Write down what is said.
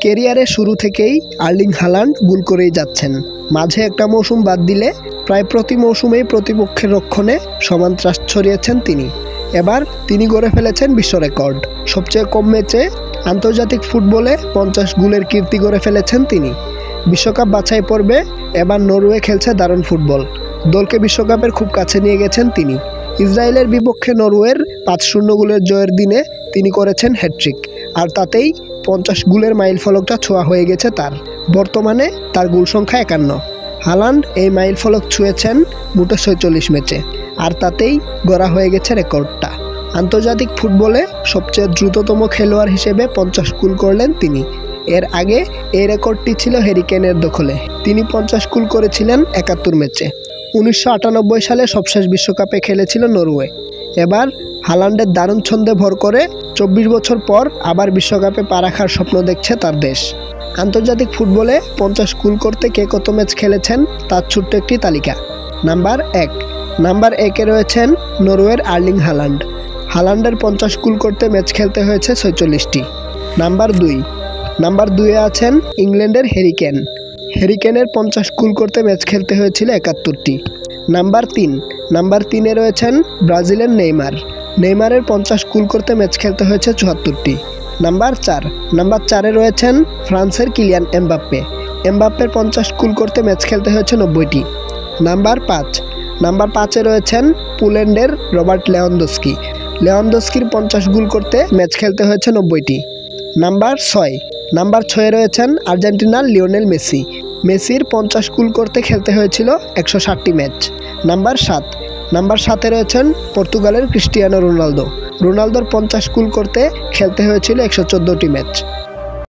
ক্যারিয়ারের শুরু থেকেই আর্লিং হালান্ড গোল করেই যাচ্ছেন। মাঝে একটা মৌসুম বাদ দিলে প্রায় প্রতি মৌসুমেই প্রতিপক্ষের রক্ষণে সমান ত্রাস ছড়িয়েছেন তিনি। এবার তিনি গড়ে ফেলেছেন বিশ্ব রেকর্ড। সবচেয়ে কম ম্যাচে আন্তর্জাতিক ফুটবলে 50 গোলের কীর্তি গড়ে ফেলেছেন তিনি। বিশ্বকাপ বাছাই পর্বে এবার নরওয়ে খেলছে দারুণ ফুটবল। দলকে বিশ্বকাপের খুব কাছে নিয়ে গেছেন তিনি। ইসরায়েলের বিপক্ষে নরওয়ের 5-0 গোলের জয়ের দিনে তিনি করেছেন হ্যাটট্রিক, আর তাতেই 50 গোলের মাইলফলকটা ছোঁয়া হয়ে গেছে তার। বর্তমানে তার গোল সংখ্যা 51। হালান্ড এই মাইলফলক ছুঁয়েছেন মোটে 46 ম্যাচে, আর তাতেই গড়া হয়ে গেছে রেকর্ডটা। আন্তর্জাতিক ফুটবলে সবচেয়ে দ্রুততম খেলোয়াড় হিসেবে 50 গোল করলেন তিনি। এর আগে এই রেকর্ডটি ছিল হ্যারি কেনের দখলে। তিনি 50 গোল করেছিলেন 71 ম্যাচে। 1998 সালে সবশেষ বিশ্বকাপে খেলেছিল নরওয়ে। এবার হালান্ডের দারুণ ছন্দে ভর করে 24 বছর পর আবার বিশ্বকাপে পা রাখার স্বপ্ন দেখছে তার দেশ। আন্তর্জাতিক ফুটবলে 50 গোল করতে কে কত ম্যাচ খেলেছেন তার ছোট্ট একটি তালিকা। নাম্বার 1-এ রয়েছেন নরওয়ের আর্লিং হালান্ড। হালান্ডের 50 গোল করতে ম্যাচ খেলতে হয়েছে 46টি। নাম্বার 2-এ আছেন ইংল্যান্ডের হ্যারি কেন। হ্যারি কেনের 50 গোল করতে ম্যাচ খেলতে হয়েছিল 71টি। নাম্বার 3-এ রয়েছেন ব্রাজিলের নেইমারের 50 গোল করতে ম্যাচ খেলতে হয়েছে 74টি। নাম্বার 4-এ রয়েছেন ফ্রান্সের কিলিয়ান এমবাপ্পের 50 গোল করতে ম্যাচ খেলতে হয়েছে 90টি। নাম্বার 5-এ রয়েছেন পোল্যান্ডের রবার্ট লেভানডস্কির 50 গোল করতে ম্যাচ খেলতে হয়েছে 90টি। নাম্বার 6-এ রয়েছেন আর্জেন্টিনার লিওনেল মেসির 50 গোল করতে খেলতে হয়েছিল 160টি ম্যাচ। নাম্বার 7-এ রয়েছেন পর্তুগালের ক্রিস্টিয়ানো রোনালদোর 50 গোল করতে খেলতে হয়েছিল 114টি ম্যাচ।